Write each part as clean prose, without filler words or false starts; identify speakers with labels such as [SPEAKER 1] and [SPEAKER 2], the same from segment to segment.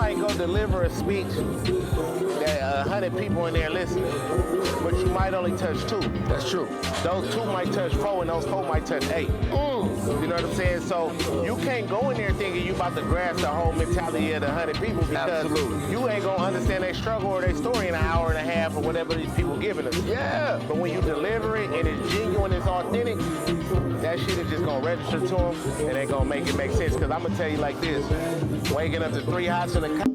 [SPEAKER 1] might go deliver a speech that 100 people in there listening, but you might only touch 2.
[SPEAKER 2] That's true.
[SPEAKER 1] Those 2 might touch 4, and those 4 might touch 8. You know what I'm saying? So you can't go in there thinking you about to grasp the whole mentality of the 100 people because you ain't gonna understand their struggle or their story in an hour and a half or whatever these people giving us.
[SPEAKER 2] Yeah.
[SPEAKER 1] But when you deliver it and it's genuine, it's authentic, that shit is just gonna register to them and they gonna make it make sense. Because I'm gonna tell you like this, waking up to 3 hots in the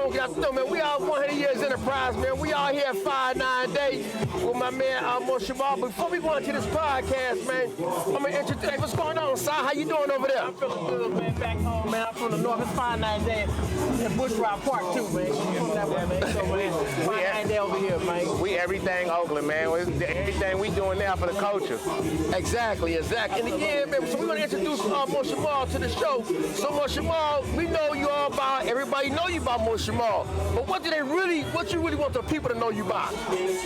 [SPEAKER 2] Good afternoon, man. We are 100 Years Enterprise, man. We all here at 5-9 Day with my man MotionMall. Before we go into this podcast, man, I'm gonna introduce. Hey, what's going on, Si? How you doing over there?
[SPEAKER 3] I'm feeling good, man. Back home, man. I'm from the north. It's 5-9 Day in Bushrock Park too, man. I'm from that way, man. So, man, 5-9 Day over here, man.
[SPEAKER 1] We everything Oakland, man. It's everything we doing now for the culture.
[SPEAKER 2] Exactly. And again, man, so we're gonna introduce MotionMall to the show. So MotionMall, we know you all about. Everybody know you about MotionMall. But what you really want the people to know you by?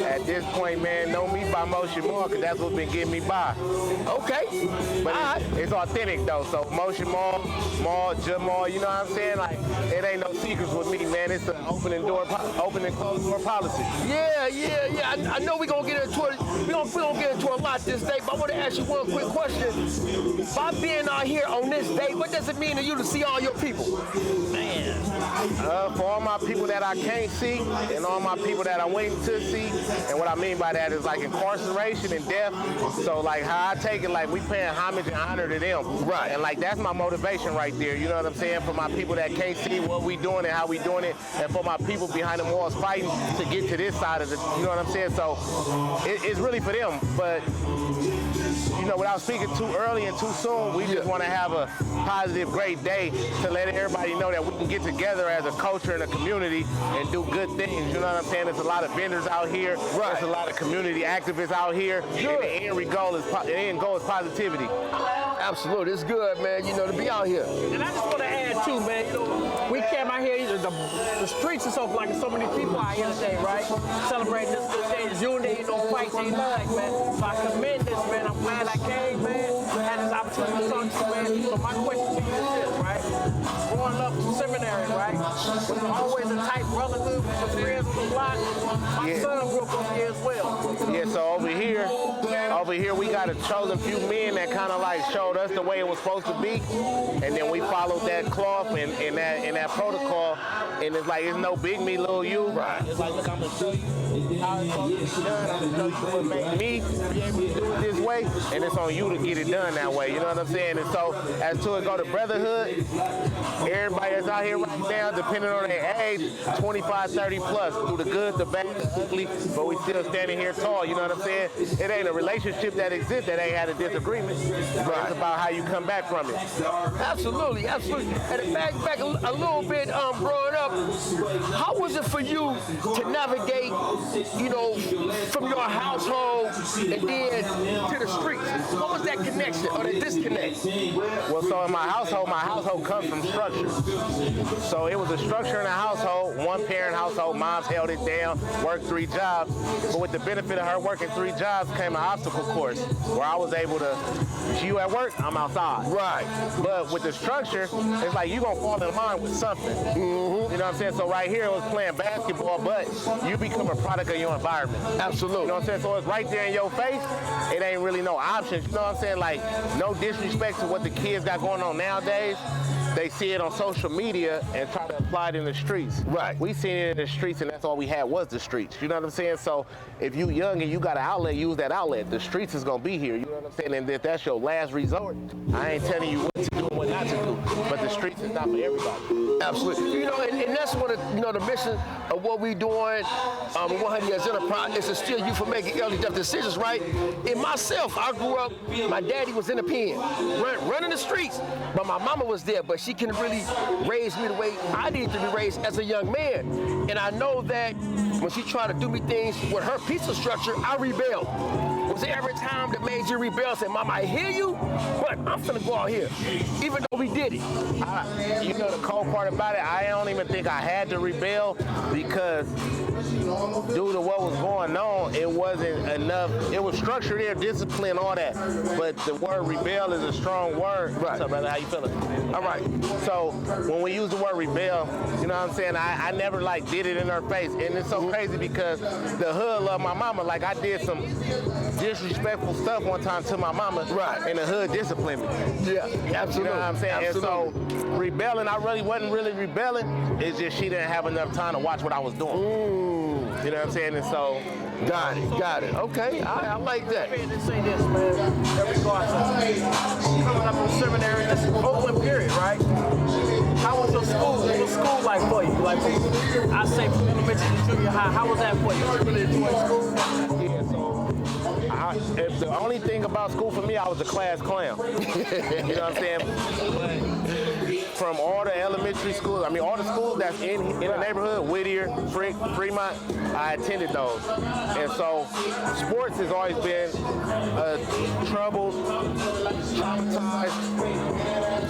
[SPEAKER 1] At this point, man, know me by MotionMall, because that's what's been getting me by.
[SPEAKER 2] Okay.
[SPEAKER 1] But it's authentic, though. So MotionMall, Mall, Jamal, you know what I'm saying? Like, it ain't no secrets with me, man. It's an open and closed door policy.
[SPEAKER 2] Yeah. I know we're going to get into it. We're gonna get into a lot this day, but I want to ask you one quick question. By being out here on this day, what does it mean to you to see all your people?
[SPEAKER 3] Man.
[SPEAKER 1] For all my people that I can't see and all my people that I'm waiting to see, and what I mean by that is like incarceration and death. So like how I take it, like we paying homage and honor to them.
[SPEAKER 2] Right.
[SPEAKER 1] And like that's my motivation right there. You know what I'm saying? For my people that can't see what we doing and how we doing it, and for my people behind the walls fighting to get to this side of the, you know what I'm saying? So it's really for them. But you know, without speaking too early and too soon, we just want to have a positive, great day to let everybody know that we can get together as a culture and a community and do good things. You know what I'm saying? There's a lot of vendors out here.
[SPEAKER 2] Right.
[SPEAKER 1] There's a lot of community activists out here.
[SPEAKER 2] Sure.
[SPEAKER 1] And the end goal is positivity.
[SPEAKER 2] Absolutely. It's good, man, you know, to be out here.
[SPEAKER 3] And I just want to add too, man. You know, we came out here. The streets is open, like so many people out here today, right? Celebrating this good day. It's unity, you know, fight they like, man. So I commend this, man. I'm glad I came, man. Had this opportunity to talk to you, man. So my question to you is this, right? Growing up in Seminary, right? Was there always a tight brotherhood with your friends on the block? My son grew up over here as well.
[SPEAKER 1] Yeah, so over here we got a chosen few men that kind of like showed us the way it was supposed to be, and then we followed that cloth and that protocol, and it's like it's no big me, little you.
[SPEAKER 2] Right.
[SPEAKER 1] It's like, look, I'm gonna show you how it's supposed to be done. I'm gonna show you what made me be able to do it this way, and it's on you to get it done that way. You know what I'm saying? And so as to it go to brotherhood, everybody that's out here right now, depending on their age, 25, 30 plus, through the good, the bad, the ugly, but we still standing here tall. You know what I'm saying? It ain't a relationship that exists that ain't had a disagreement. Right. It's about how you come back from it.
[SPEAKER 2] Absolutely. And back a little bit, growing up, how was it for you to navigate, you know, from your household and then to the streets? What was that connection or the disconnect?
[SPEAKER 1] Well, so in my household comes from structure. So it was a structure in the household, one parent household, mom's held it down, worked 3 jobs. But with the benefit of her working 3 jobs came an obstacle course where I was able to, you at work, I'm outside.
[SPEAKER 2] Right.
[SPEAKER 1] But with the structure, it's like you gonna fall in line with something. Mm-hmm. You know what I'm saying? So right here it was playing basketball, but you become a product of your environment.
[SPEAKER 2] Absolutely.
[SPEAKER 1] You know what I'm saying? So it's right there in your face. It ain't really no options. You know what I'm saying? Like, no disrespect to what the kids got going on nowadays. they see it on social media and try to apply it in the streets.
[SPEAKER 2] Right.
[SPEAKER 1] We seen it in the streets, and that's all we had was the streets. You know what I'm saying? So if you young and you got an outlet, use that outlet. The streets is gonna be here. You know what I'm saying? And if that's your last resort, I ain't telling you what to do and what not to do. But the streets is not for everybody.
[SPEAKER 2] Absolutely. You know, and that's one of the mission of what we doing 100 Years Enterprise is to steal you from making early death decisions, right? And myself, I grew up, my daddy was in the pen, running the streets, but my mama was there, but she couldn't really raise me the way I needed to be raised as a young man. And I know that when she tried to do me things with her pizza structure, I rebelled. Was there every time that made you rebel, say, Mama, I hear you, but I'm finna go out here, even though we did it.
[SPEAKER 1] You know the cold part about it, I don't even think I had to rebel because due to what was going on, it wasn't enough. It was structure there, discipline, all that. But the word rebel is a strong word.
[SPEAKER 2] Right.
[SPEAKER 1] What's up, brother? How you feeling?
[SPEAKER 2] All right.
[SPEAKER 1] So when we use the word rebel, you know what I'm saying? I never like did it in her face. And it's so crazy because the hood love my mama. Like I did some disrespectful stuff one time to my mama.
[SPEAKER 2] Right.
[SPEAKER 1] And the hood disciplined me.
[SPEAKER 2] Yeah, absolutely.
[SPEAKER 1] You know what I'm saying?
[SPEAKER 2] Absolutely.
[SPEAKER 1] And so rebelling, I really wasn't really rebelling. It's just she didn't have enough time to watch what I was doing. You know what I'm saying? And so,
[SPEAKER 2] Got it. Okay, I like that.
[SPEAKER 3] Let me say this, man. In regards to coming up on Seminary, this Oakland period, right? How was your school? What was school like for you? Like, I say from elementary to junior high, how was that for you? Did you really enjoy school?
[SPEAKER 1] yeah, so if the only thing about school for me, I was a class clown. You know what I'm saying? But from all the elementary schools, I mean, all the schools that's in the neighborhood, Whittier, Frick, Fremont, I attended those. And so sports has always been a troubled, traumatized,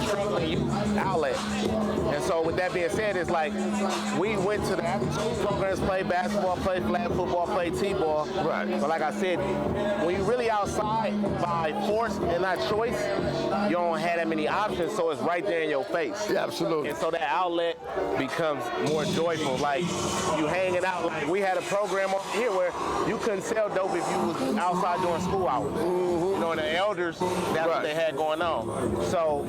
[SPEAKER 1] struggling youth outlet. And so with that being said, it's like we went to the after-school programs, played basketball, played flag football, played t-ball.
[SPEAKER 2] Right.
[SPEAKER 1] But like I said, when you're really outside by force and not choice, you don't have that many options, so it's right there in your face.
[SPEAKER 2] Yeah, absolutely.
[SPEAKER 1] And so that outlet becomes more joyful. Like you hanging out. Like we had a program over here where you couldn't sell dope if you was outside during school hours. You know, and the elders, that's what they had going on. So,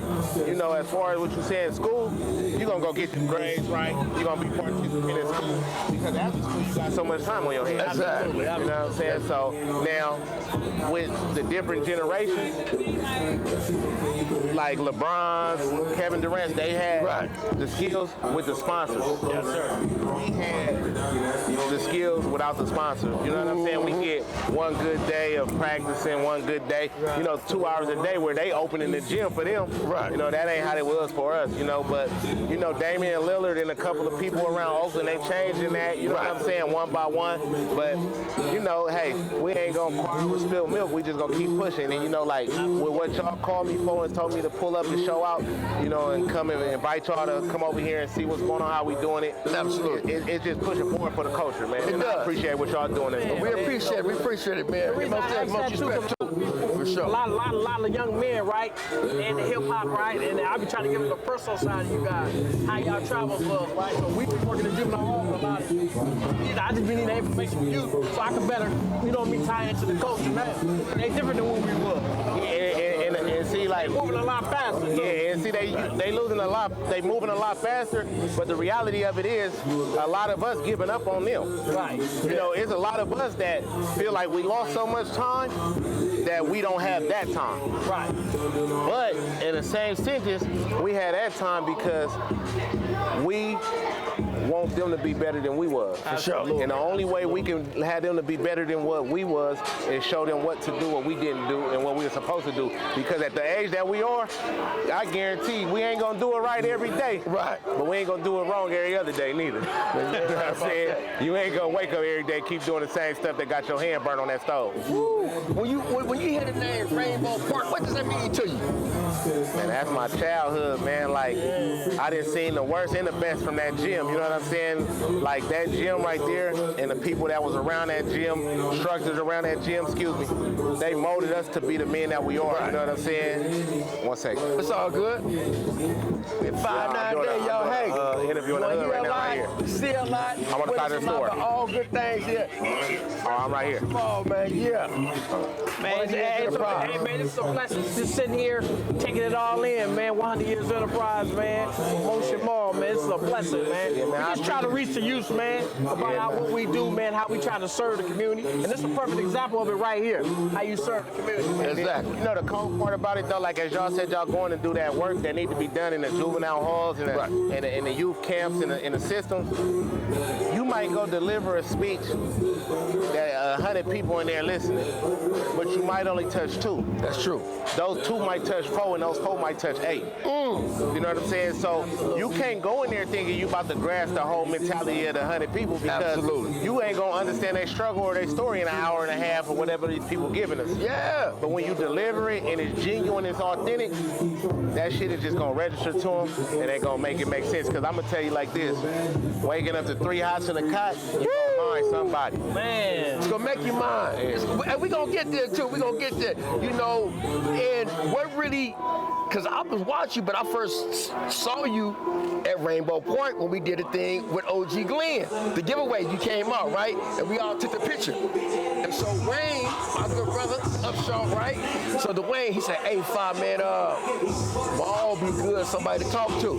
[SPEAKER 1] you know, as far as what you say in school, you're gonna go get your grades right. You're gonna be participating in school because after school you got so much time on your hands.
[SPEAKER 2] Exactly.
[SPEAKER 1] You know what I'm saying? So now with the different generations, like LeBron's, Kevin Durant, they had the skills with the sponsors. Yes, sir. We had the skills without the sponsors. You know what I'm saying? We get one good day of practicing, one good day, you know, 2 hours a day where they opening the gym for them.
[SPEAKER 2] Right.
[SPEAKER 1] You know, that ain't how it was for us, you know, but, you know, Damian Lillard and a couple of people around Oakland, they changing that, you know what I'm saying, one by one. But, you know, hey, we ain't gonna quarrel with spilled milk. We just gonna keep pushing. And, you know, like, with what y'all called me for and told me to pull up and show out, you know, and come and invite y'all to come over here and see what's going on, how we doing it.
[SPEAKER 2] Absolutely.
[SPEAKER 1] It's just pushing forward for the culture, man.
[SPEAKER 2] It does.
[SPEAKER 1] I appreciate what y'all doing.
[SPEAKER 2] We appreciate it, man.
[SPEAKER 3] The reason I ask that too,
[SPEAKER 2] For sure.
[SPEAKER 3] a lot of young men, right, in the hip hop, right, and I be trying to give them the personal side of you guys, how y'all travel was, right. So we been working in juvenile hall for a lot of years. I just been needing that information from you, so I can better, you know, me tie into the culture now. They different than what we were.
[SPEAKER 1] And see, like,
[SPEAKER 3] Moving a lot faster.
[SPEAKER 1] yeah, and see, they losing a lot, they moving a lot faster, but the reality of it is, a lot of us giving up on them.
[SPEAKER 3] Right.
[SPEAKER 1] You know, it's a lot of us that feel like we lost so much time that we don't have that time.
[SPEAKER 3] Right.
[SPEAKER 1] But in the same sentence, we had that time because we want them to be better than we was.
[SPEAKER 2] For sure.
[SPEAKER 1] And the only way we can have them to be better than what we was is show them what to do, what we didn't do, and what we were supposed to do. Because at the age that we are, I guarantee we ain't gonna do it right every day.
[SPEAKER 2] Right.
[SPEAKER 1] But we ain't gonna do it wrong every other day neither. You know what I'm saying? You ain't gonna wake up every day, keep doing the same stuff that got your hand burnt on that stove.
[SPEAKER 2] Woo. When you hear the name Rainbow Park, what does that mean to you?
[SPEAKER 1] Man, that's my childhood, man. Like, I done seen the worst and the best from that gym, you know know what I'm saying? Like that gym right there and the people that was around that gym, structures around that gym, excuse me, they molded us to be the men that we are, you know what I'm saying? 1 second.
[SPEAKER 2] It's all good. 5-9 days, y'all. Hey,
[SPEAKER 1] interviewing the hood right now, right here.
[SPEAKER 2] See a lot.
[SPEAKER 1] I'm on the side of the store.
[SPEAKER 2] All good things here.
[SPEAKER 1] Oh, I'm right here.
[SPEAKER 2] Oh, man, yeah.
[SPEAKER 3] Man, hey, man, it's a blessing just sitting here, taking it all in, man. 100 years enterprise, man. MotionMall, man. It's a blessing, man.
[SPEAKER 1] Yeah, man,
[SPEAKER 3] We just try to reach the youth, man, about what we do, man, how we try to serve the community. And this is a perfect example of it right here, how you serve the community. Man.
[SPEAKER 2] Exactly.
[SPEAKER 1] You know the cold part about it though, like as y'all said, y'all going to do that work that need to be done in the juvenile halls and in the youth camps and in the system. You might go deliver a speech that 100 people in there listening, but you might only touch 2.
[SPEAKER 2] That's true.
[SPEAKER 1] Those 2 might touch 4, and those 4 might touch 8. You know what I'm saying? So you can't go in there thinking you about to grasp the whole mentality of the 100 people because you ain't gonna understand their struggle or their story in an hour and a half or whatever these people giving us.
[SPEAKER 2] Yeah.
[SPEAKER 1] But when you deliver it and it's genuine, it's authentic, that shit is just gonna register to them and they gonna make it make sense. Cause I'm gonna tell you like this, waking up to 3 hots in a cot, you gonna mind somebody.
[SPEAKER 3] Man.
[SPEAKER 2] It's gonna make you mine. And we gonna get there too. We gonna get there. You know, and what really, cause I was watching you, but I first saw you at Rainbow Point when we did a thing with OG Glenn. The giveaway, you came out, right? And we all took the picture. And so Wayne, my good brother, Upshaw, right? So Dwayne, he said, hey, Five, man, we'll all be good, somebody to talk to.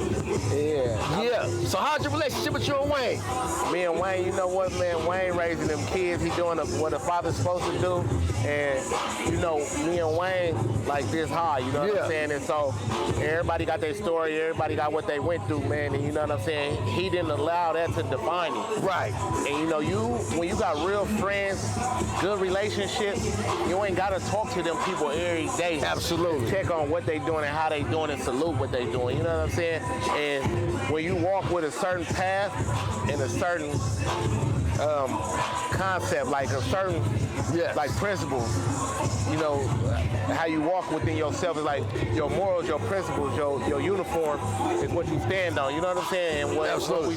[SPEAKER 1] Yeah.
[SPEAKER 2] Yeah. So how's your relationship with you and Wayne?
[SPEAKER 1] Me and Wayne, you know what, man? Wayne raising them kids. He doing what a father's supposed to do. And, you know, me and Wayne, like this high, you know what I'm saying? And so everybody got their story. Everybody got what they went through, man. And you know what I'm saying? He didn't allow that to define him.
[SPEAKER 2] Right.
[SPEAKER 1] And, you know, when you got real friends, good relationships, you ain't got to talk to them people every day.
[SPEAKER 2] Absolutely.
[SPEAKER 1] Check on what they doing and how they doing and salute what they doing. You know what I'm saying? And when you walk with a certain path and a certain concept, like a certain like principles, you know, how you walk within yourself is like your morals, your principles, your uniform is what you stand on. You know what I'm saying? And what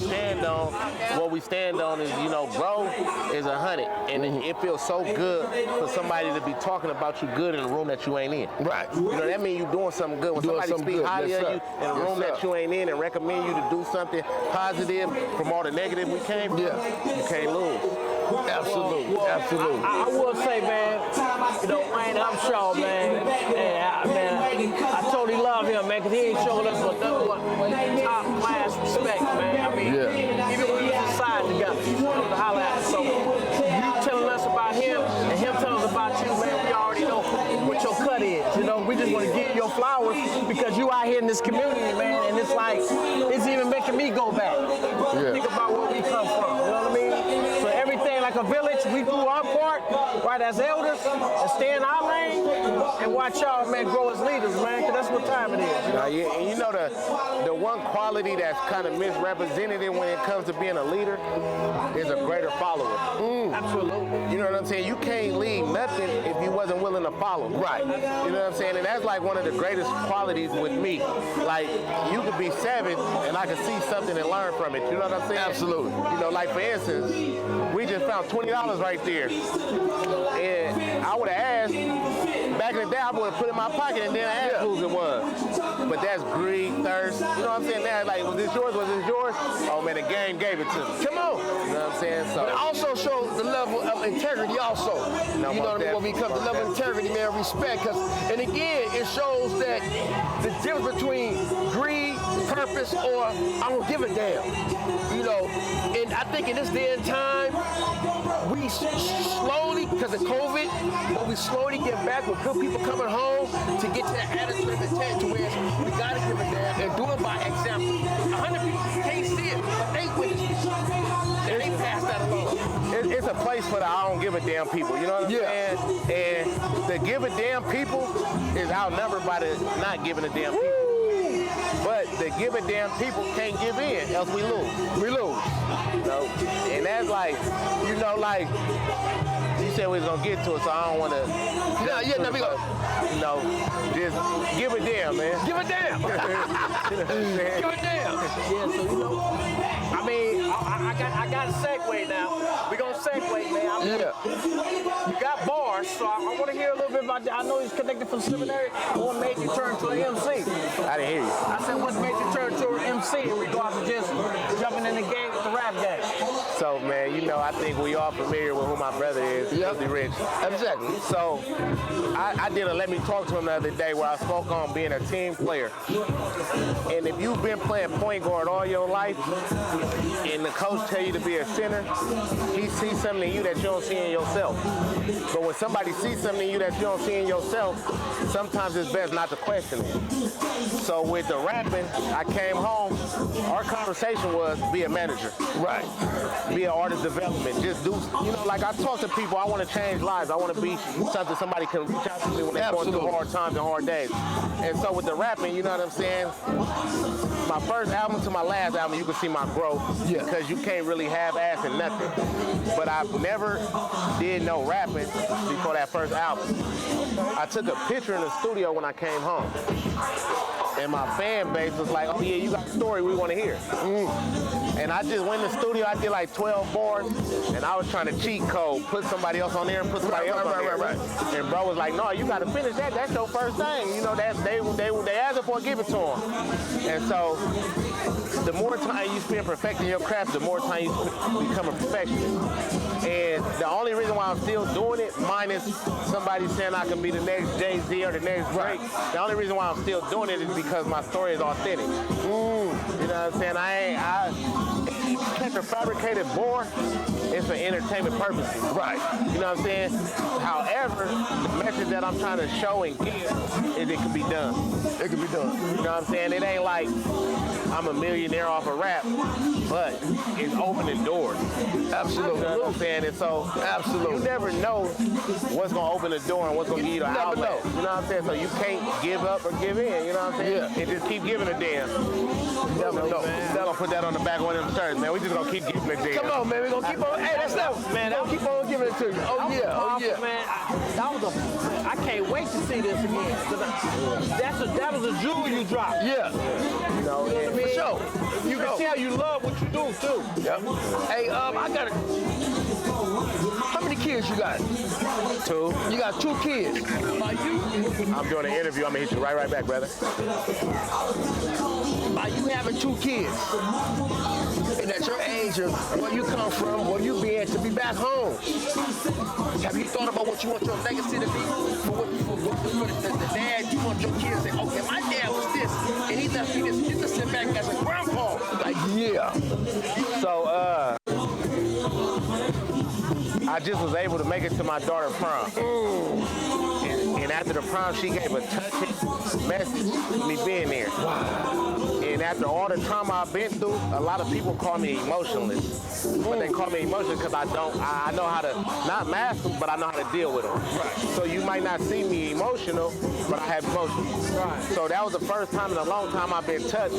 [SPEAKER 1] we stand on is, you know, bro is 100, and it feels so good for somebody to be talking about you good in a room that you ain't in.
[SPEAKER 2] Right.
[SPEAKER 1] You know that means you doing something good. When somebody speaks highly of you in a room that you ain't in and recommend you to do something positive from all the negative we came from, you can't lose.
[SPEAKER 2] Absolutely. Absolutely.
[SPEAKER 3] I would say, man, you know, Wayne Upshaw, man, I totally love him, man, because he ain't showing us top class respect, man. I mean, even when we was inside together, he's to holler at us. So you telling us about him and him telling us about you, man, we already know what your cut is. You know, we just want to give you your flowers because you out here in this community, man, and it's like, it's even making me go back. Think about where we come from, you know what I mean? So everything like a village, we do our part, right, as elders, and stay in our lane, and watch y'all, man, grow as leaders, man, because that's what time it is.
[SPEAKER 1] And you know the one quality that's kind of misrepresented when it comes to being a leader is a greater follower.
[SPEAKER 3] Absolutely.
[SPEAKER 1] You know what I'm saying? You can't lead nothing if you wasn't willing to follow. Right. You know what I'm saying? And that's like one of the greatest qualities with me. Like, you could be 7 and I could see something and learn from it. You know what I'm saying?
[SPEAKER 2] Absolutely.
[SPEAKER 1] You know, like for instance, we just found $20 right there. And I would have asked, back in the day, I would have put it in my pocket and then asked whose it was. But that's greed, thirst. You know what I'm saying? Now, like, was this yours? Was this yours? Oh man, the game gave it to me. Come on. You know what I'm saying? So.
[SPEAKER 2] But it also shows the level of integrity also. You know what I mean? When we come to level of integrity, man, respect. And again, it shows that the difference between greed, purpose, or I don't give a damn. You know, and I think in this day and time, we slowly, because of COVID, but we slowly get back with good people coming home to get to that attitude of intent to where we got to give a damn and do it by example. 100 people can't see it, but they witness it. And they pass that along.
[SPEAKER 1] It's a place for the I don't give a damn people, you know what I'm saying? And the give a damn people is outnumbered by the not giving a damn people. But the give a damn people can't give in, else we lose. We lose. You know? And that's like, you know, like, you said we was gonna get to it, so I don't want to.
[SPEAKER 2] No, we go.
[SPEAKER 1] You know, just give a damn, man.
[SPEAKER 2] Give a damn.
[SPEAKER 1] You know what I'm saying?
[SPEAKER 2] Give a damn.
[SPEAKER 3] Yeah, so you know, I mean, I got a segue now. We gonna segue, man. You got bars, so I want to hear a little bit about that. I know he's connected from Seminary. What made you turn to an MC?
[SPEAKER 1] I didn't hear you.
[SPEAKER 3] I said, what made you turn to an MC in regards to just jumping in the game with the rap game?
[SPEAKER 1] So, man, you know, I think we all familiar with who my brother is, Filthy Rich.
[SPEAKER 2] Exactly.
[SPEAKER 1] So, I did a Let Me Talk to Him the other day where I spoke on being a team player. And if you've been playing point guard all your life, and the coach tell you to be a center, he sees something in you that you don't see in yourself. But when somebody sees something in you that you don't see in yourself, sometimes it's best not to question it. So with the rapping, I came home, our conversation was be a manager.
[SPEAKER 2] Right.
[SPEAKER 1] Be an artist development. Just do, you know, like I talk to people, I want to change lives. I want to be something somebody can reach out to me when they're going through hard times and hard days. And so with the rapping, you know what I'm saying? My first album to my last album, you can see my growth because you can't really have ass in nothing. But I've never did no rapping before that first album. I took a picture in the studio when I came home. And my fan base was like, oh yeah, you got a story we want to hear. And I just went in the studio, I did like 12 bars, and I was trying to cheat code, put somebody else on there and put somebody else on there. And bro was like, no, you got to finish that. That's your first thing. You know, they asked for it, give it to them. And so the more time you spend perfecting your craft, the more time you become a perfectionist. And the only reason why I'm still doing it, minus somebody saying I can be the next Jay-Z or the next Drake, the only reason why I'm still doing it is because my story is authentic. You know what I'm saying? Catch a fabricated bore, it's for entertainment purposes.
[SPEAKER 2] Right.
[SPEAKER 1] You know what I'm saying? However, the message that I'm trying to show and give is it can be done.
[SPEAKER 2] It can be done.
[SPEAKER 1] You know what I'm saying? It ain't like I'm a millionaire off of rap, but it's opening doors.
[SPEAKER 2] Absolutely.
[SPEAKER 1] You know what I'm saying? And so, you never know what's going to open the door and what's going to give you the outlet. You know what I'm saying? So you can't give up or give in. You know what I'm saying?
[SPEAKER 2] Yeah.
[SPEAKER 1] And just keep giving a damn. Never know. They're going to put that on the back of one of them shirts, man. We just going to keep giving a damn.
[SPEAKER 2] Come on, man. We're going to keep on. Hey, that's that. Man, I'll keep on giving it to you. Oh, yeah. Oh, yeah.
[SPEAKER 3] Man, I can't wait to see this again. That was a jewel you dropped.
[SPEAKER 2] Yeah.
[SPEAKER 1] You know what I mean?
[SPEAKER 2] For sure.
[SPEAKER 3] You can tell you love what you do, too.
[SPEAKER 2] Yep. Hey, I got how many kids you got?
[SPEAKER 1] 2.
[SPEAKER 2] You got 2 kids.
[SPEAKER 1] I'm doing an interview. I'm going to hit you right back, brother.
[SPEAKER 2] By you having 2 kids, and at your age of where you come from, where you been, to be back home, have you thought about what you want your legacy to be? For the dad, you want your kids to say, okay, my dad was this, and he left me this. You can sit back as a grandpa. Like, yeah.
[SPEAKER 1] So, I just was able to make it to my daughter's prom. And after the prom, she gave a touching message to me being there. Wow. And after all the trauma I've been through, a lot of people call me emotionless. But they call me emotionless because I know how to, not mask them, but I know how to deal with them. Right. So you might not see me emotional, but I have emotions. Right. So that was the first time in a long time I've been touched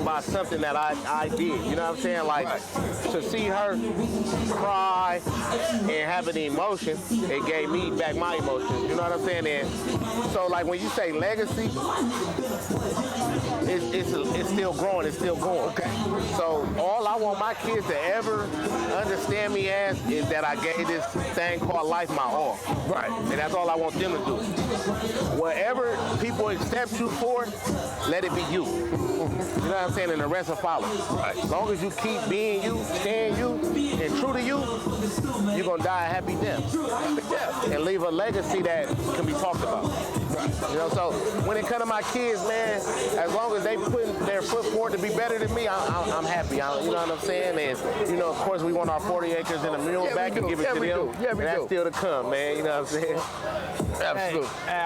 [SPEAKER 1] by something that I did. You know what I'm saying? Like, to see her cry and have an emotion, it gave me back my emotions. You know what I'm saying? And so, like, when you say legacy, it's still growing, it's still going. Okay. So all I want my kids to ever understand me as is that I gave this thing called life my all. Right. And that's all I want them to do. Whatever people accept you for, let it be you. You know what I'm saying? And the rest will follow. Right. As long as you keep being you, staying you, and true to you, you're going to die a happy death. And leave a legacy that can be talked about. Right. You know, so when it comes to my kids, man, as long as they put their foot forward to be better than me, I'm happy. You know what I'm saying? And, you know, of course, we want our 40 acres and a mule back and give it to them. And that's still to come, man. You know what I'm saying?
[SPEAKER 2] Absolutely.
[SPEAKER 3] Hey,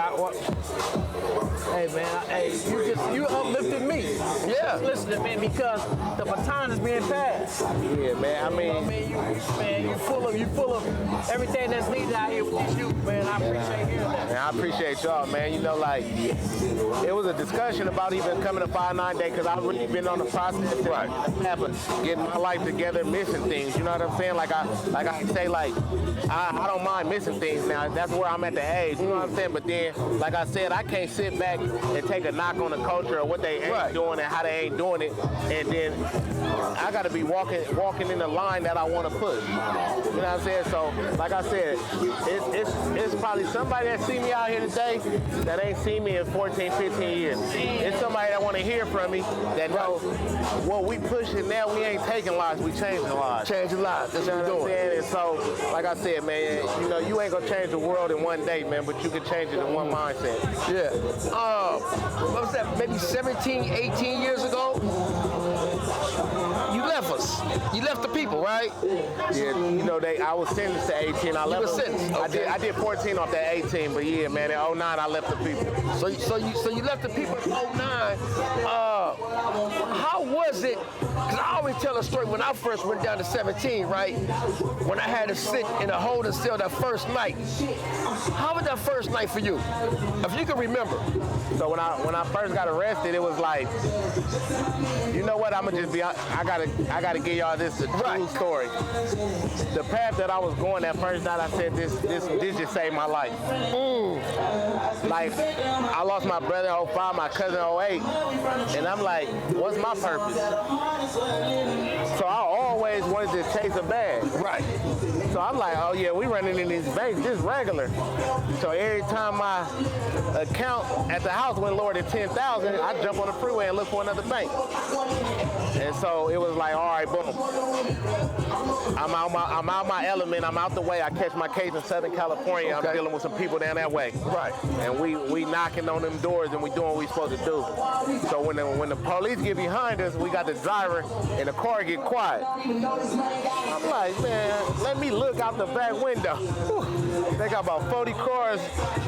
[SPEAKER 3] Hey man, you uplifted me.
[SPEAKER 2] Yeah.
[SPEAKER 3] Listening, man, because the baton is being passed.
[SPEAKER 1] Yeah, man. I mean,
[SPEAKER 3] you full of everything that's needed out here with these youth, man. I appreciate hearing that.
[SPEAKER 1] man, I appreciate y'all, man. You know, like, it was a discussion about even coming to 5-9 Day because I've really been on the process of getting my life together, missing things. You know what I'm saying? Like I say, like, I don't mind missing things now. That's where I'm at the age. You know what I'm saying? But then, like I said, I can't sit back and take a knock on the culture or what they ain't doing and how they ain't doing it, and then I got to be walking in the line that I want to push. You know what I'm saying? So, like I said, it's probably somebody that see me out here today that ain't seen me in 14, 15 years. It's somebody that want to hear from me that know what we pushing now. We ain't taking lives, we changing lives.
[SPEAKER 2] Changing lives. That's what we're doing.
[SPEAKER 1] And so, like I said, man, you know, you ain't gonna change the world in one day, man, but you can change it in one mindset.
[SPEAKER 2] Yeah. What was that? Maybe 17, 18 years ago? You left us. You left the people, right?
[SPEAKER 1] Yeah, you know, I was sentenced to 18. I left.
[SPEAKER 2] You were sentenced. Okay.
[SPEAKER 1] I did 14 off that 18, but yeah, man, in 09 I left the people.
[SPEAKER 2] So you left the people in 09. How was it? Because I always tell a story when I first went down to 17, right? When I had to sit in a holding cell that first night. How was that first night for you? If you can remember.
[SPEAKER 1] So when I first got arrested, it was like, you know what? I'ma just be. I gotta give y'all this true story. The path that I was going that first night, I said this just saved my life. Like, I lost my brother in 05, my cousin in 08, and I'm like, what's my purpose? So I always wanted to chase a bag.
[SPEAKER 2] Right.
[SPEAKER 1] So I'm like, oh yeah, we running in these banks just regular. So every time my account at the house went lower than 10,000, I jump on the freeway and look for another bank. And so it was like, all right, boom. I'm out my element. I'm out the way. I catch my case in Southern California. I'm dealing with some people down that way.
[SPEAKER 2] Right.
[SPEAKER 1] And we knocking on them doors and we doing what we supposed to do. So when the police get behind us, we got the driver and the car get quiet. I'm like, man, let me look out the back window. Whew. They got about 40 cars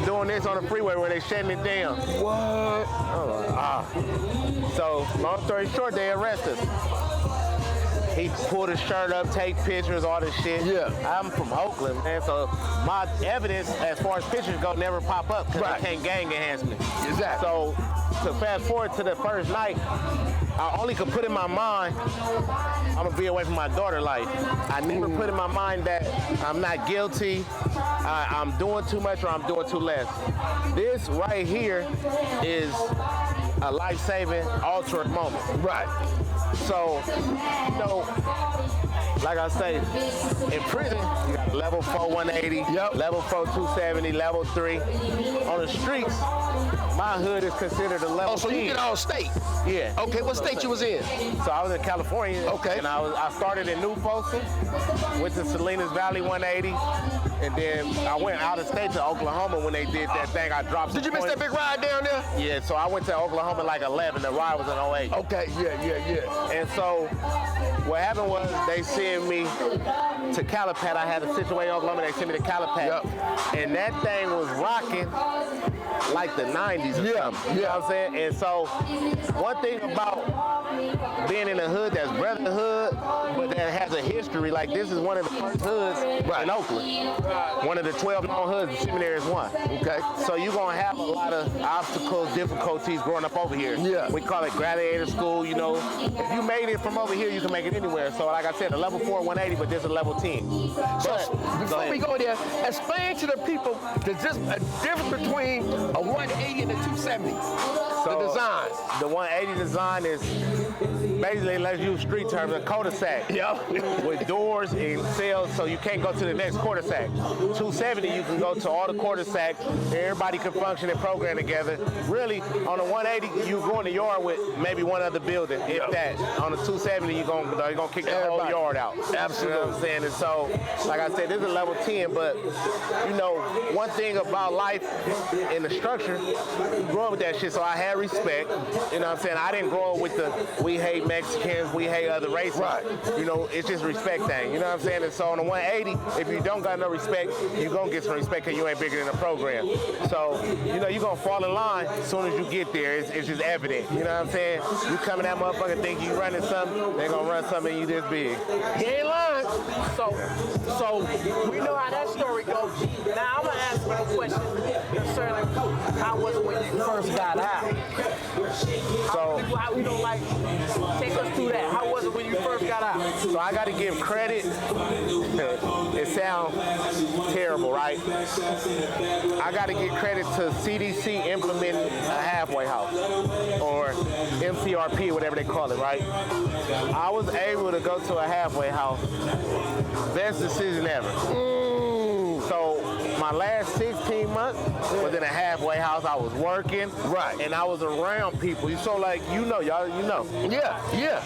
[SPEAKER 1] doing this on the freeway where they shutting it down.
[SPEAKER 2] What?
[SPEAKER 1] I'm like, So long story short, they arrest us. He pulled his shirt up, take pictures, all this shit.
[SPEAKER 2] Yeah.
[SPEAKER 1] I'm from Oakland, man, so my evidence as far as pictures go never pop up because they can't gang enhance me.
[SPEAKER 2] Exactly.
[SPEAKER 1] So to fast forward to the first night, I only could put in my mind, I'm gonna be away from my daughter life. I never put in my mind that I'm not guilty, I'm doing too much or I'm doing too less. This right here is a life-saving, altering moment.
[SPEAKER 2] Right.
[SPEAKER 1] So, you know, like I say, in prison, you got level 4, 180, level 4, 270, level 3. On the streets, my hood is considered a level 10.
[SPEAKER 2] Oh, so you get all state?
[SPEAKER 1] Yeah.
[SPEAKER 2] Okay, what state you was in?
[SPEAKER 1] So I was in California.
[SPEAKER 2] Okay.
[SPEAKER 1] And I started in New Folsom, went to Salinas Valley 180, and then I went out of state to Oklahoma when they did that thing. I dropped.
[SPEAKER 2] Did you miss that big ride down there?
[SPEAKER 1] Yeah, so I went to Oklahoma like 11. The ride was in 08.
[SPEAKER 2] Okay, yeah.
[SPEAKER 1] And so what happened was they sent me to Calipat. I had a situation in Oklahoma. They sent me to Calipat. And that thing was rocking like the 90s or something. You know what I'm saying? And so one thing about being in a hood that's brotherhood, but that has a history, like this is one of the first hoods in Oakland. One of the 12 known hoods, the Seminary is one. Okay. So you're going to have a lot of obstacles, difficulties growing up over here. Yeah. We call it gladiator school, you know. If you made it from over here, you can make it anywhere. So like I said, a level 4, 180, but there's a level 10.
[SPEAKER 2] So before we go there, explain to the people the difference between a 180 and a 270. So the design.
[SPEAKER 1] The 180 design is basically, let's use street terms, a cul-de-sac. With doors and cells, so you can't go to the next cul-de-sac. 270, you can go to all the cul-de-sacs. Everybody can function and program together. Really, on the 180, you go in the yard with maybe one other building, if that. On the 270, you're gonna kick the whole yard out. Absolutely. You know what I'm saying? And so, like I said, this is a level 10, but you know, one thing about life and the structure, you grew up with that shit, so I had mad respect. You know what I'm saying? I didn't grow up with the we hate Mexicans, we hate other races.
[SPEAKER 2] Right.
[SPEAKER 1] You know, it's just respect thing. You know what I'm saying? And so on the 180, if you don't got no respect, you're going to get some respect because you ain't bigger than the program. So, you know, you're going to fall in line as soon as you get there. It's just evident. You know what I'm saying? You come in that motherfucker think you running something, they're going to run something you this big.
[SPEAKER 3] You ain't lying. So we know how that story goes. Now I'm gonna ask you a question concerning how was it when you first got out?
[SPEAKER 1] So
[SPEAKER 3] How we don't like take us through that. How was it when you first got out?
[SPEAKER 1] So I got to give credit. It sounds terrible, right? I got to give credit to CDC implementing a halfway house or MCRP, whatever they call it, right? I was able to go to a halfway house. Best decision ever. So my last 16 months was in a halfway house. I was working,
[SPEAKER 2] Right.
[SPEAKER 1] and I was around people. So like, you know, y'all, you know.
[SPEAKER 2] Yeah.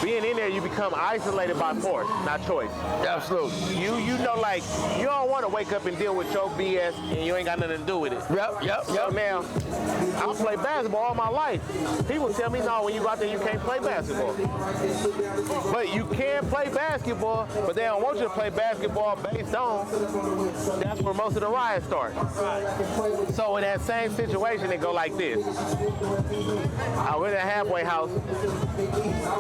[SPEAKER 1] Being in there, you become isolated by force, not choice.
[SPEAKER 2] Absolutely.
[SPEAKER 1] You know, like, you don't want to wake up and deal with your BS and you ain't got nothing to do with it.
[SPEAKER 2] Yep.
[SPEAKER 1] So now, I played basketball all my life. People tell me, no, when you go out there, you can't play basketball. But you can play basketball, but they don't want you to play basketball based on, that's where most of the riots start. So in that same situation, it go like this. I went in a halfway house.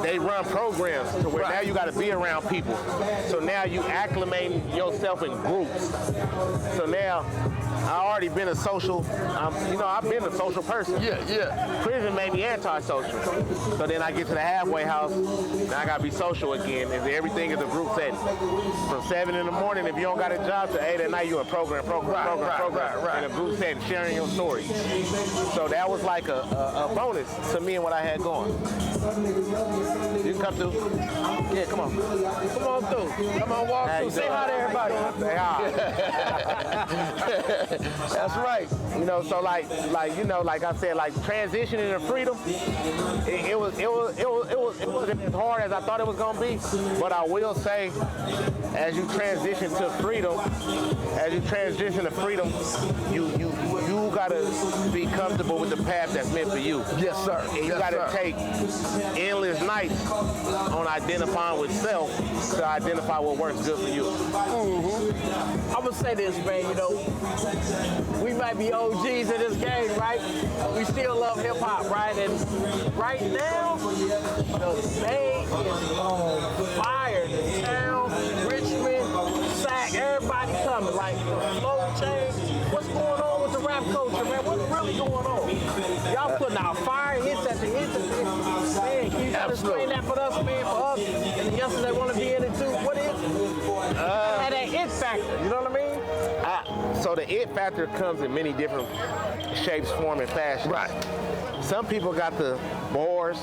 [SPEAKER 1] They run programs to where now you got to be around people. So now you acclimating yourself in groups. So now I already been a social, I've been a social person.
[SPEAKER 2] Yeah.
[SPEAKER 1] Prison made me antisocial. So then I get to the halfway house, now I gotta be social again. And everything is a group setting. From 7 in the morning, if you don't got a job, to 8 at night, you in program. In a group setting, sharing your story. So that was like a bonus to me and what I had going. You can come through. Yeah, come on.
[SPEAKER 3] Come on through. Come on, walk through. Say hi to everybody.
[SPEAKER 1] Say hi.
[SPEAKER 2] That's right.
[SPEAKER 1] You know, so like I said, like transitioning to freedom, it wasn't as hard as I thought it was gonna be. But I will say, as you transition to freedom, you gotta be comfortable with the path that's meant for you.
[SPEAKER 2] Yes, sir.
[SPEAKER 1] And you gotta take endless nights on identifying with self to identify what works good for you.
[SPEAKER 3] Mm-hmm. I'm gonna say this, man, you know, we might be OGs in this game, right? We still love hip hop, right? And right now, the Bay is on fire. The town, Richmond, Sac, everybody coming. Like the flow change. What's going on with the rap culture, man? What's really going on? Y'all putting out fire hits at the hits. Man, can you try to explain that for us, man? For us, and the youngsters that want to be in it too. What is it? That it factor. You know what I mean?
[SPEAKER 1] So the it factor comes in many different shapes, form, and fashion.
[SPEAKER 2] Right.
[SPEAKER 1] Some people got the bars,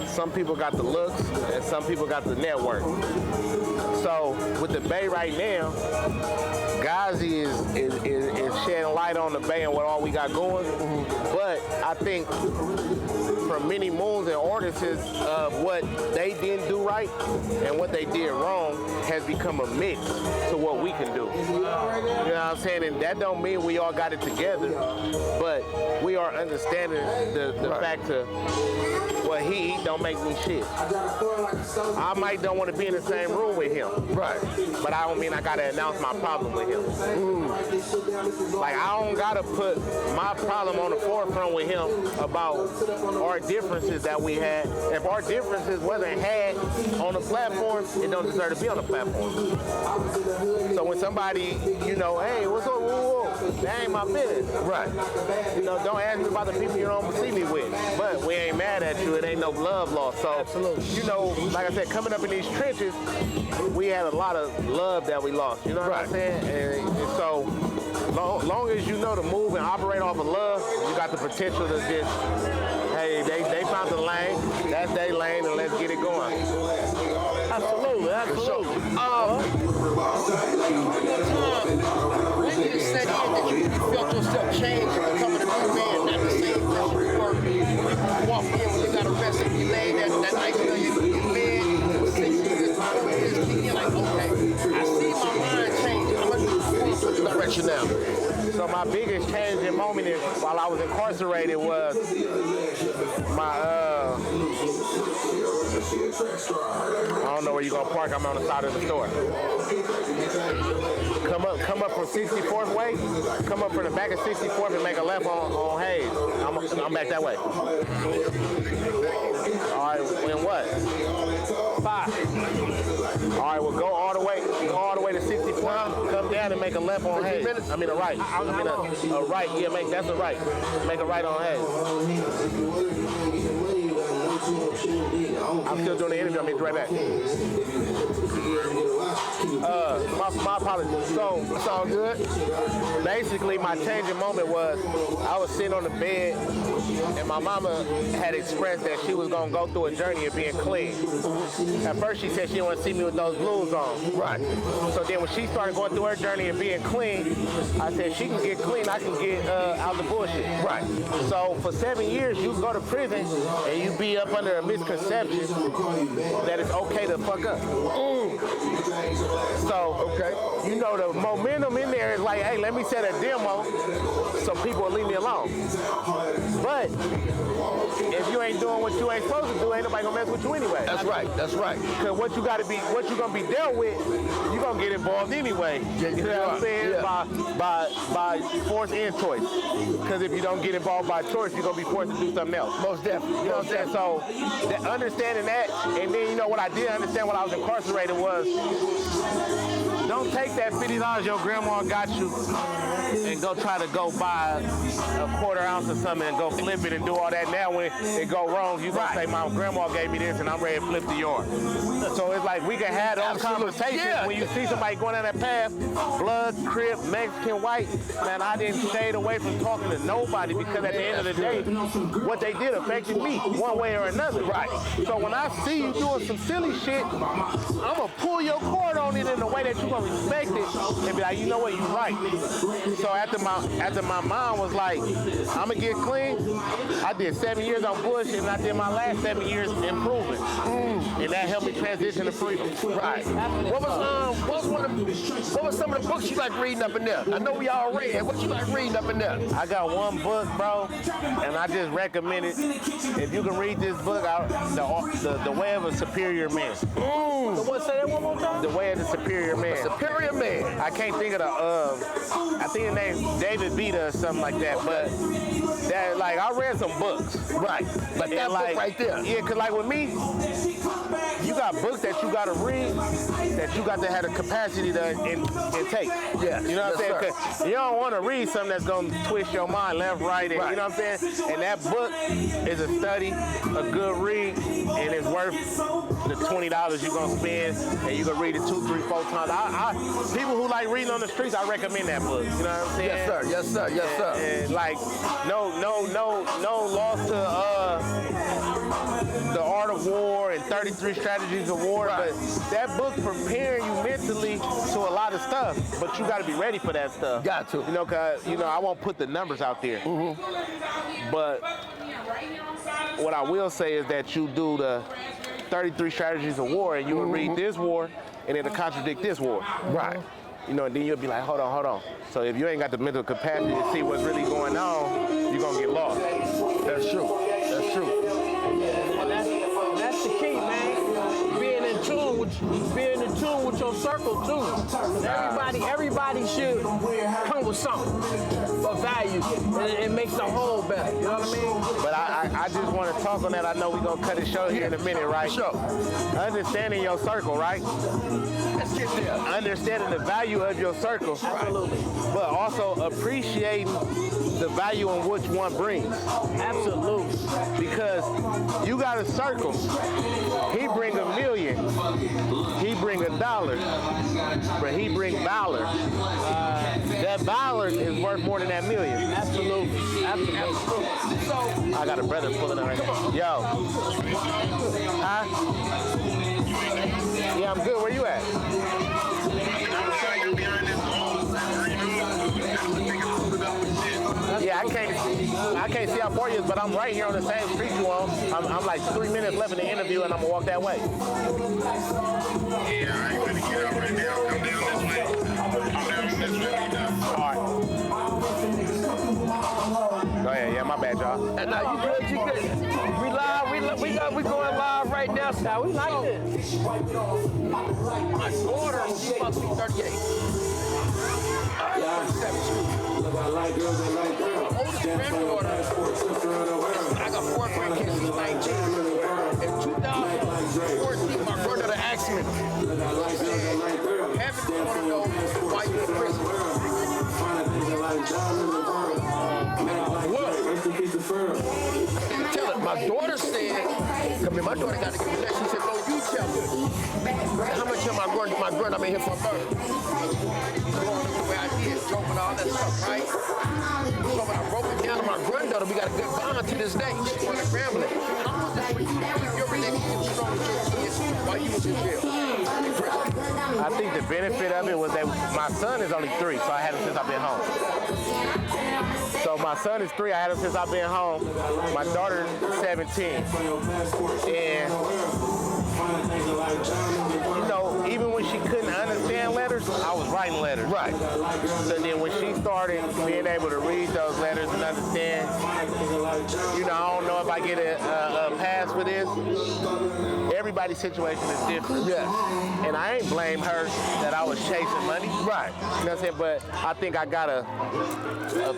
[SPEAKER 1] some people got the looks, and some people got the network. So with the Bay right now, Ghazi is shedding light on the Bay and what all we got going. But I think from many moons and ordinances of what they didn't do right and what they did wrong has become a mix to what we can do. You know what I'm saying? And that don't mean we all got it together, but we are understanding the fact of what he eat don't make me shit. I might don't want to be in the same room with him.
[SPEAKER 2] Right.
[SPEAKER 1] But I don't mean I gotta announce my problem with him. Like I don't gotta put my problem on the forefront with him about our differences that we had. If our differences wasn't had on the platform, it don't deserve to be on the platform. So when somebody, you know, hey, what's up? Whoa, whoa, that ain't my business.
[SPEAKER 2] Right.
[SPEAKER 1] You know, don't ask me about the people you don't see me with. But we ain't mad at you. It ain't no love lost. So, you know, like I said, coming up in these trenches, we had a lot of love that we lost. You know what I'm saying? And so, long as you know to move and operate off of love, you got the potential to just, hey, they found the lane. That's their lane, and let's get it going.
[SPEAKER 3] Absolutely.
[SPEAKER 2] When you said that you felt yourself change and becoming a new man, not the same person you were. You walked in when you got arrested, you laid that night in your bed, 6 years, 4 years, you're like, okay, I see my mind changing. I'm going to move in this direction now.
[SPEAKER 1] So my biggest changing moment while I was incarcerated was my I don't know where you're gonna park. I'm on the side of the store. Come up from 64th way. Come up from the back of 64th and make a left on Hayes. I'm back that way. All right, and what? 5. All right, well go all the way to 64th. Come down and make a left on Hayes. I mean a right. A right. Yeah, that's a right. Make a right on Hayes. I'm still doing the interview. I'll be right back. My apologies. So it's all good. Basically, my changing moment was I was sitting on the bed, and my mama had expressed that she was gonna go through a journey of being clean. At first, she said she didn't want to see me with those blues on. Right. So then, when she started going through her journey of being clean, I said she can get clean. I can get out the bullshit. Right. So for 7 years, you go to prison and you be up under a misconception that it's okay to fuck up. So, you know, the momentum in there is like, hey, let me set a demo so people will leave me alone. But if you ain't doing what you ain't supposed to do, ain't nobody gonna mess with you anyway.
[SPEAKER 2] That's right.
[SPEAKER 1] Because what you gonna be dealt with, you gonna get involved anyway. You know what I'm saying? Yeah. By force and choice. Because if you don't get involved by choice, you're gonna be forced to do something else.
[SPEAKER 2] Most definitely.
[SPEAKER 1] You know what I'm saying? So understanding that, and then you know what I did understand when I was incarcerated was, don't take that $50 your grandma got you and go try to go buy a quarter ounce of something and go flip it and do all that. Now when it go wrong, you gonna say, my grandma gave me this and I'm ready to flip the yard. So it's like we can have those conversations when you see somebody going down that path, blood, Crip, Mexican, white. Man, I didn't stay away from talking to nobody because at the end of the day, what they did affected me one way or another. Right. So when I see you doing some silly shit, I'm gonna pull your cord on it in a way that you gonna respect it and be like, you know what, you right. So after my mom was like, I'm gonna get clean, I did 7 years on bullshit and I did my last 7 years improving. And that helped me transition to freedom.
[SPEAKER 2] Right. What was some of the books you like reading up in there? I know we all read. What you like reading up in there?
[SPEAKER 1] I got one book, bro, and I just recommend it. If you can read this book, The Way of a Superior Man.
[SPEAKER 3] Say that one more time?
[SPEAKER 1] The Way of the Superior Man.
[SPEAKER 2] Superior Man.
[SPEAKER 1] I can't think of I think the name's David Vita or something like that, but that, like, I read some books.
[SPEAKER 2] Right. But that
[SPEAKER 1] like,
[SPEAKER 2] book right there.
[SPEAKER 1] Yeah, because like with me, you got books that you got to read that you got to have the capacity to intake.
[SPEAKER 2] Yeah.
[SPEAKER 1] You know what I'm saying? Because you don't want to read something that's going to twist your mind left, right, and you know what I'm saying? And that book is a study, a good read, and it's worth the $20 you're going to spend, and you can read it 2, 3, 4 times. People who like reading on the streets, I recommend that book. You know what I'm saying?
[SPEAKER 2] Yes, sir.
[SPEAKER 1] And like, no loss to The Art of War and 33 Strategies of War, but that book preparing you mentally to a lot of stuff, but you got to be ready for that stuff.
[SPEAKER 2] Got to.
[SPEAKER 1] You know, because, you know, I won't put the numbers out there, but what I will say is that you do the 33 Strategies of War and you will read this war and it'll contradict this war.
[SPEAKER 2] Right.
[SPEAKER 1] You know, and then you'll be like, hold on. So if you ain't got the mental capacity to see what's really going on, you're going to get lost.
[SPEAKER 2] That's true.
[SPEAKER 3] That's the key, man. Being in tune with your circle too. Everybody should come with something of value. It makes the whole better. You know what I mean?
[SPEAKER 1] But I just want to talk on that. I know we're going to cut the show here in a minute, right?
[SPEAKER 2] Sure.
[SPEAKER 1] Understanding your circle, right?
[SPEAKER 2] Let's get there.
[SPEAKER 1] Understanding the value of your circle.
[SPEAKER 3] Absolutely.
[SPEAKER 1] But also appreciating the value in which one brings.
[SPEAKER 3] Absolutely.
[SPEAKER 1] Because you got a circle. He bring $1 million. He bring $1. But he bring $1. That $1 is worth more than that $1 million.
[SPEAKER 3] Absolutely.
[SPEAKER 1] I got a brother pulling up right now. Yo. Huh? Yeah, I'm good. Where you at? Yeah, I can't see how far you is, but I'm right here on the same street you on. I'm like 3 minutes left in the interview, and I'm gonna walk that way.
[SPEAKER 4] Yeah, I ain't gonna get out right now. Come down this way. All right.
[SPEAKER 1] My bad, y'all.
[SPEAKER 2] And now you good, you good. We live, we going live right now. So we like this. My daughter, she's about to be 38. Oldest granddaughter, I got 4 grandkids, she's 19. In 2014, my granddaughter asked me, Heaven want to know why you in prison. Tell it. My daughter said, come here, my daughter got to get that. She said, no, you tell me. How much of my grand I'm in here for a bird? Growing up the way I did, dropping all that stuff, right? So when I broke it down to my granddaughter, we got a good bond to this day. She's one of the family. How was it for you to keep your relationship strong with your kids while you was in jail?
[SPEAKER 1] I think the benefit of it was that my son is only 3, so I had him since I've been home. So my son is 3, I had him since I've been home. My daughter's 17. And you know, even when she couldn't understand letters, I was writing letters.
[SPEAKER 2] Right.
[SPEAKER 1] So then when she started being able to read those letters and understand, you know, I don't know if I get a pass for this. Everybody's situation is different.
[SPEAKER 2] Yes.
[SPEAKER 1] And I ain't blame her that I was chasing money.
[SPEAKER 2] Right.
[SPEAKER 1] You know what I'm saying? But I think I got a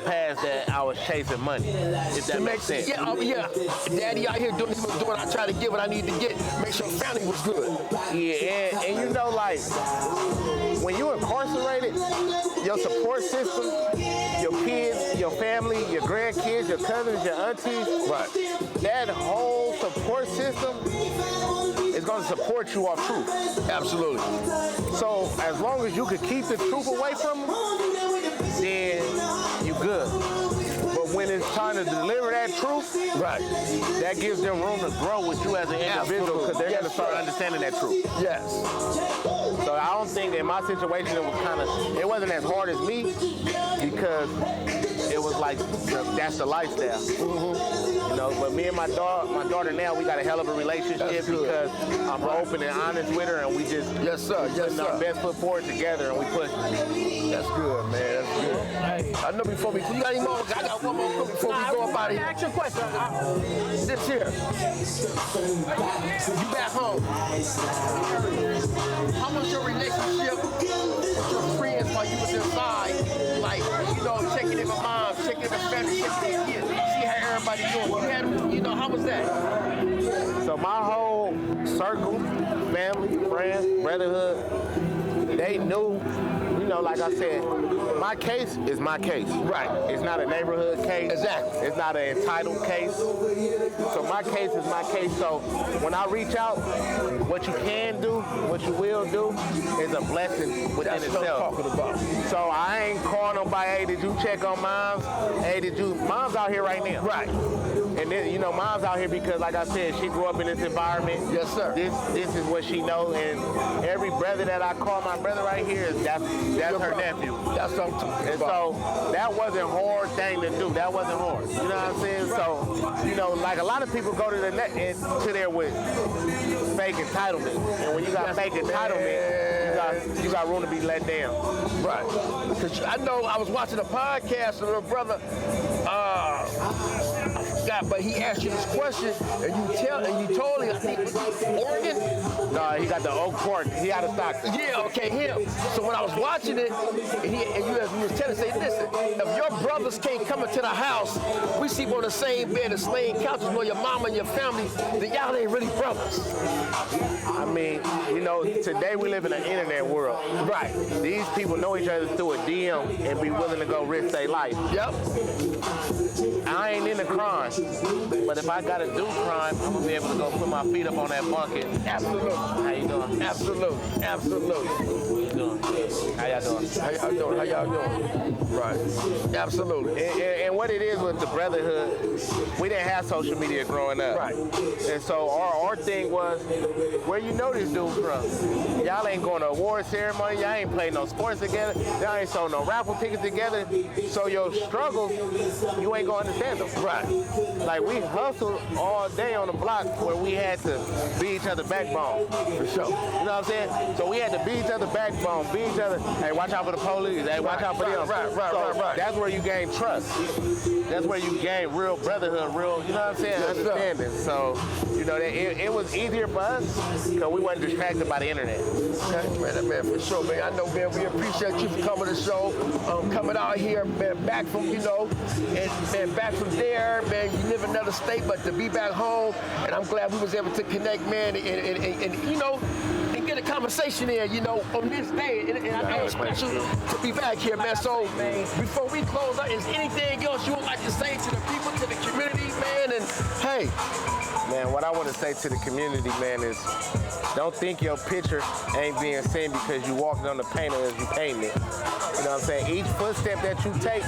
[SPEAKER 1] pass that I was chasing money, if that makes sense.
[SPEAKER 2] Yeah, yeah. Daddy out here doing what I try to get what I need to get. Make sure family was good.
[SPEAKER 1] Yeah, and you know, like, when you're incarcerated, your support system, your kids, your family, your grandkids, your cousins, your aunties,
[SPEAKER 2] Right.
[SPEAKER 1] that whole support system is going to support you off truth.
[SPEAKER 2] Absolutely.
[SPEAKER 1] So as long as you can keep the truth away from them, then you good. But when it's time to deliver that truth,
[SPEAKER 2] Right.
[SPEAKER 1] that gives them room to grow with you as an individual, because they're going to start understanding that truth.
[SPEAKER 2] Yes.
[SPEAKER 1] So I don't think in my situation it wasn't as hard as me, because it was like that's the lifestyle. You know, but me and my daughter now, we got a hell of a relationship because I'm open and honest with her, and we just putting our best foot forward together, and we push.
[SPEAKER 2] That's good, man. That's good.
[SPEAKER 3] Hey.
[SPEAKER 2] I know before we, you got any more? I got one more before we go up out of here.
[SPEAKER 3] Ask your question.
[SPEAKER 2] This here. You back home. How was your relationship with your friends while you was inside? Like, you know, checking in with mom, checking in with family, checking in with kids. See how everybody doing. You had, you know, how was that?
[SPEAKER 1] So my whole circle, family, friends, brotherhood, they knew, you know, like I said, my case is my case.
[SPEAKER 2] Right.
[SPEAKER 1] It's not a neighborhood case.
[SPEAKER 2] Exactly.
[SPEAKER 1] It's not an entitled case. So my case is my case. So when I reach out, what you can do, what you will do, is a blessing within
[SPEAKER 2] That's
[SPEAKER 1] itself.
[SPEAKER 2] what I'm talking about.
[SPEAKER 1] So I ain't calling nobody, hey, did you check on moms? Hey, mom's out here right now.
[SPEAKER 2] Right.
[SPEAKER 1] And then, you know, mom's out here because, like I said, she grew up in this environment.
[SPEAKER 2] Yes, sir.
[SPEAKER 1] This is what she knows, and every brother that I call my brother right here, that's her nephew.
[SPEAKER 2] That's what I'm talking
[SPEAKER 1] And
[SPEAKER 2] about.
[SPEAKER 1] so that wasn't a hard thing to do. That wasn't hard. You know what I'm saying? So, you know, like a lot of people go to there with fake entitlement, and when you got fake entitlement, you got room to be let down.
[SPEAKER 2] Right. Because I know I was watching a podcast of a brother, but he asked you this question, and you told him, I think, Oregon?
[SPEAKER 1] No, he got the Oak Court. He out of Stockton.
[SPEAKER 2] Yeah, okay, him. So when I was watching it, and you was telling, say, listen, if your brothers can't come into the house, we sleep on the same bed and slaying couches with your mama and your family, then y'all ain't really brothers.
[SPEAKER 1] I mean, you know, today we live in an internet world.
[SPEAKER 2] Right.
[SPEAKER 1] These people know each other through a DM and be willing to go risk their life.
[SPEAKER 2] Yep.
[SPEAKER 1] I ain't into crime, but if I gotta do crime, I'm gonna be able to go put my feet up on that bucket.
[SPEAKER 2] Absolutely.
[SPEAKER 1] How you doing?
[SPEAKER 2] Absolutely. Absolutely.
[SPEAKER 1] How you doing? How y'all doing?
[SPEAKER 2] How y'all doing? How y'all doing? Right. Absolutely.
[SPEAKER 1] And what it is with the brotherhood, we didn't have social media growing up.
[SPEAKER 2] Right.
[SPEAKER 1] And so our thing was, where you know this dude from? Y'all ain't going to award ceremony, y'all ain't playing no sports together, y'all ain't sold no raffle tickets together, so your struggles, you ain't gonna understand them.
[SPEAKER 2] Right.
[SPEAKER 1] Like we hustled all day on the block where we had to be each other backbone.
[SPEAKER 2] For sure.
[SPEAKER 1] You know what I'm saying? So we had to be each other backbone, be each other, hey, watch out for the police, hey, watch out for them.
[SPEAKER 2] Right.
[SPEAKER 1] That's where you gain trust. That's where you gain real brotherhood, real, you know what I'm saying, understanding. So, you know, it was easier for us because we weren't distracted by the internet.
[SPEAKER 2] Okay, man, for sure, man. I know, man, we appreciate you for coming to the show, coming out here, man, back from, you know, and back from there, man, you live in another state, but to be back home, and I'm glad we was able to connect, man, and you know, and get a conversation in, you know, on this day, and I know it's special to be back here, man. So, before we close out, is anything else you would like to say to the people, to the community, man, and hey.
[SPEAKER 1] Man, what I want to say to the community, man, is don't think your picture ain't being seen because you walking on the painter as you painting it. You know what I'm saying? Each footstep that you take,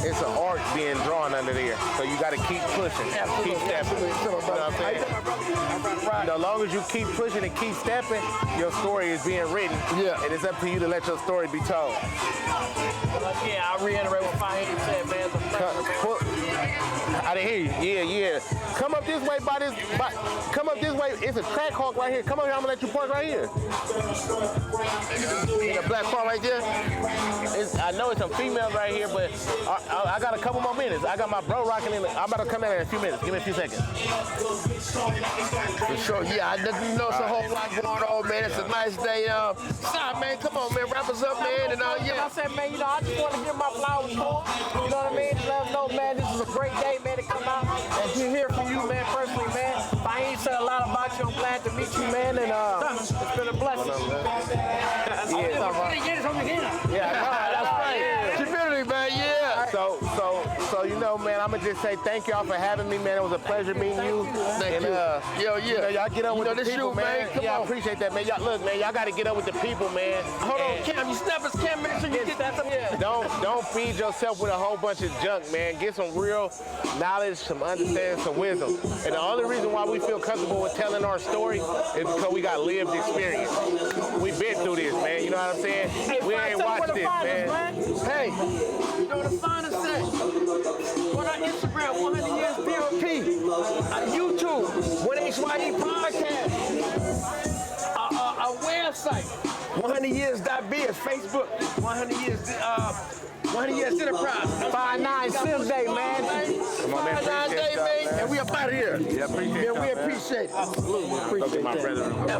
[SPEAKER 1] it's an art being drawn under there. So you got to keep pushing, keep stepping. You know what I'm saying? You know, as long as you keep pushing and keep stepping, your story is being written.
[SPEAKER 2] Yeah.
[SPEAKER 1] And it's up to you to let your story be told.
[SPEAKER 3] Yeah, I reiterate what Fahim said, man. It's a pleasure, man.
[SPEAKER 1] I didn't hear you. Yeah. Come up this way come up this way. It's a track hawk right here. Come up here, I'm gonna let you park right here.
[SPEAKER 2] In a black car right there?
[SPEAKER 1] I know it's some females right here, but I got a couple more minutes. I got my bro rocking in. I'm about to come in a few minutes. Give me a few seconds.
[SPEAKER 2] For sure, yeah. I didn't know it's a whole lot going on, man. It's a nice day. Stop, man. Come on, man. Wrap us up, man. And yeah.
[SPEAKER 3] I said, man, you know, I just want to give my flowers to him. You know what I mean? Let him know, man, this is a great day, man, to come out and to hear from you, man, personally, man. Fahim said a lot about you. I'm glad to meet you, man, and it's been a blessing.
[SPEAKER 2] That's right. Community, man, yeah.
[SPEAKER 1] So you know, man, I'm gonna just say thank y'all for having me, man. It was a pleasure meeting you.
[SPEAKER 2] Thank you.
[SPEAKER 1] You know, y'all get up with the
[SPEAKER 2] this
[SPEAKER 1] people,
[SPEAKER 2] you,
[SPEAKER 1] man.
[SPEAKER 2] Come
[SPEAKER 1] I
[SPEAKER 2] on.
[SPEAKER 1] appreciate that, man. Y'all look, man, y'all gotta get up with the people, man.
[SPEAKER 2] Hold on, Cam. You snap us, Cam. Make sure you get that. Yeah.
[SPEAKER 1] Don't feed yourself with a whole bunch of junk, man. Get some real knowledge, some understanding, some wisdom. And the only reason why we feel comfortable with telling our story is because we got lived experience. We've been through this, man. You know what I'm saying?
[SPEAKER 3] Hey,
[SPEAKER 1] We ain't watched this, man.
[SPEAKER 2] Hey.
[SPEAKER 3] You know what the sign is say? On our Instagram, 100 Years POP. On YouTube, 1HYE Podcast. Our website, 100years.biz. Facebook, 100 Years, 100 Years Enterprise. 5-9 Sim Day, man.
[SPEAKER 1] Come on, man.
[SPEAKER 2] 5-9 day, man. And we up out of here.
[SPEAKER 1] Yeah, appreciate
[SPEAKER 2] Man, we appreciate it.
[SPEAKER 1] Absolutely. Appreciate
[SPEAKER 2] Appreciate
[SPEAKER 1] my
[SPEAKER 2] that.
[SPEAKER 1] brother.